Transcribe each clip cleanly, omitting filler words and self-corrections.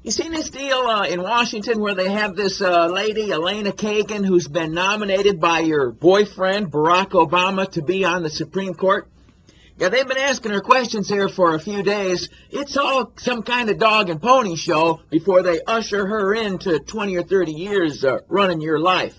You seen this deal in Washington where they have this lady, Elena Kagan, who's been nominated by your boyfriend, Barack Obama, to be on the Supreme Court? Yeah, they've been asking her questions here for a few days. It's all some kind of dog and pony show before they usher her into 20 or 30 years running your life.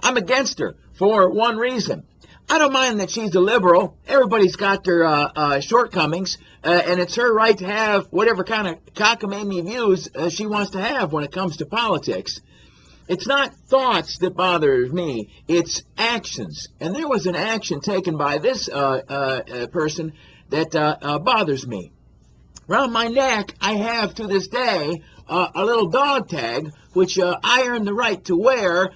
I'm against her for one reason. I don't mind that she's a liberal. Everybody's got their shortcomings, and it's her right to have whatever kind of cockamamie views she wants to have when it comes to politics. It's not thoughts that bothers me, it's actions. And there was an action taken by this person that bothers me. Around my neck, I have to this day a little dog tag, which I earned the right to wear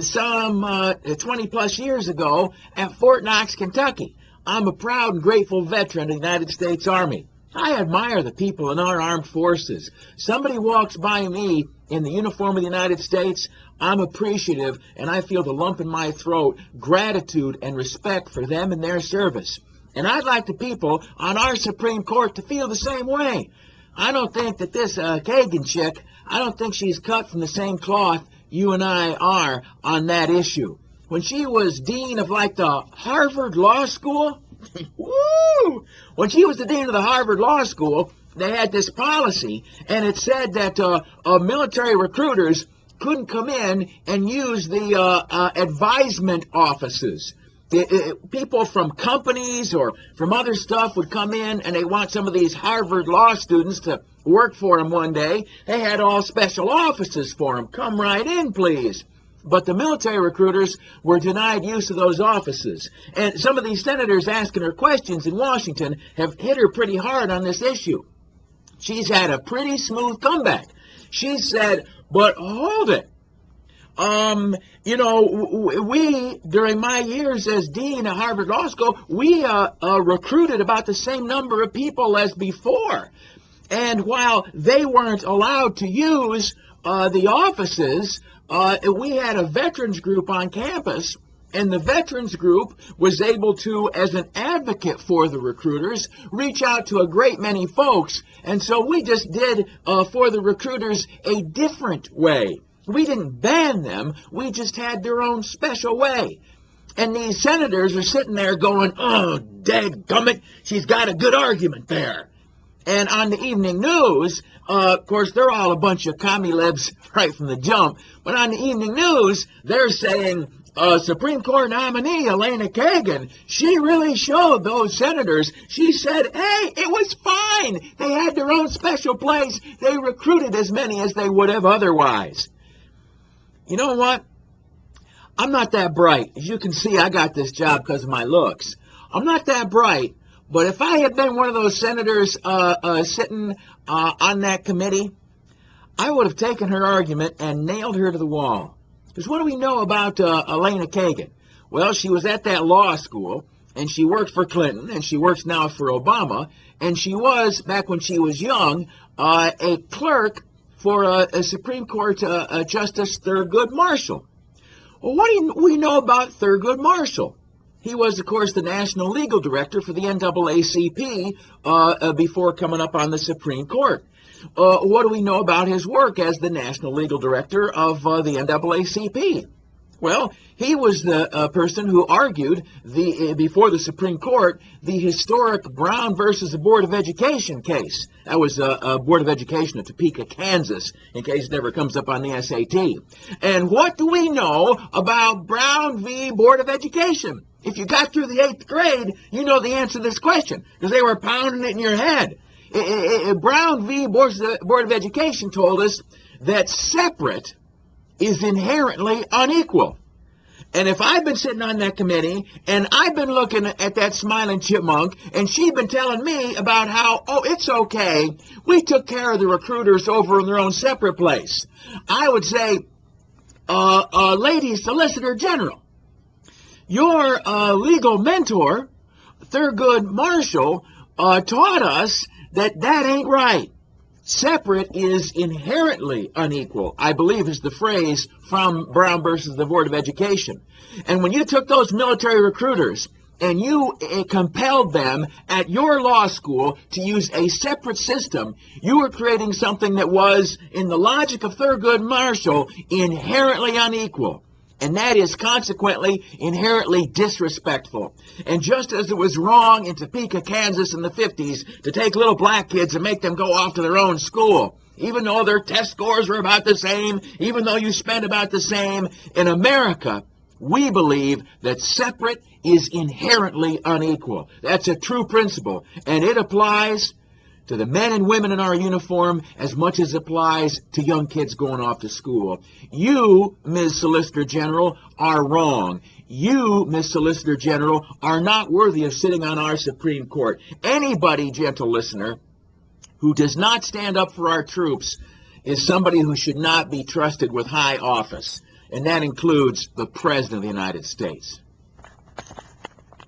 some 20 plus years ago at Fort Knox, Kentucky. I'm a proud and grateful veteran of the United States Army. I admire the people in our armed forces. Somebody walks by me in the uniform of the United States, I'm appreciative, and I feel the lump in my throat, gratitude and respect for them and their service. And I'd like the people on our Supreme Court to feel the same way. I don't think that this Kagan chick, I don't think she's cut from the same cloth you and I are on that issue. When she was dean of like the Harvard Law School, woo! When she was the dean of the Harvard Law School, they had this policy, and it said that military recruiters couldn't come in and use the advisement offices. People from companies or from other stuff would come in, and they want some of these Harvard law students to work for them one day. They had all special offices for them. Come right in, please. But the military recruiters were denied use of those offices. And some of these senators asking her questions in Washington have hit her pretty hard on this issue. She's had a pretty smooth comeback. She said, but hold it. You know, we, during my years as dean at Harvard Law School, we recruited about the same number of people as before. And while they weren't allowed to use the offices, we had a veterans group on campus, and the veterans group was able to, as an advocate for the recruiters, reach out to a great many folks. And so we just did for the recruiters a different way. We didn't ban them, we just had their own special way. And these senators are sitting there going, oh, dadgummit, she's got a good argument there. And on the evening news, of course, they're all a bunch of commie-libs right from the jump, but on the evening news, they're saying, Supreme Court nominee Elena Kagan, she really showed those senators. She said, hey, it was fine. They had their own special place. They recruited as many as they would have otherwise. You know what? I'm not that bright. As you can see, I got this job because of my looks. I'm not that bright, but if I had been one of those senators sitting on that committee, I would have taken her argument and nailed her to the wall. Because what do we know about Elena Kagan? Well, she was at that law school, and she worked for Clinton, and she works now for Obama, and she was, back when she was young, a clerk for a Supreme Court Justice Thurgood Marshall. Well, what do we know about Thurgood Marshall? He was, of course, the national legal director for the NAACP before coming up on the Supreme Court. What do we know about his work as the national legal director of the NAACP? Well, he was the person who argued before the Supreme Court the historic Brown versus the Board of Education case. That was a Board of Education of Topeka, Kansas, in case it never comes up on the SAT. And what do we know about Brown v. Board of Education? If you got through the 8th grade, you know the answer to this question, because they were pounding it in your head. Brown v. Board of Education told us that separate is inherently unequal. And if I've been sitting on that committee, and I've been looking at that smiling chipmunk, and she's been telling me about how, oh, it's okay, we took care of the recruiters over in their own separate place, I would say, Lady Solicitor General, your legal mentor, Thurgood Marshall, taught us that that ain't right. Separate is inherently unequal, I believe is the phrase from Brown versus the Board of Education. And when you took those military recruiters and you compelled them at your law school to use a separate system, you were creating something that was, in the logic of Thurgood Marshall, inherently unequal. And that is consequently inherently disrespectful. And just as it was wrong in Topeka, Kansas in the 50s to take little black kids and make them go off to their own school, even though their test scores were about the same, even though you spent about the same, in America, we believe that separate is inherently unequal. That's a true principle, and it applies to the men and women in our uniform as much as it applies to young kids going off to school. You, Ms. Solicitor General, are wrong. You, Ms. Solicitor General, are not worthy of sitting on our Supreme Court. Anybody, gentle listener, who does not stand up for our troops is somebody who should not be trusted with high office, and that includes the President of the United States.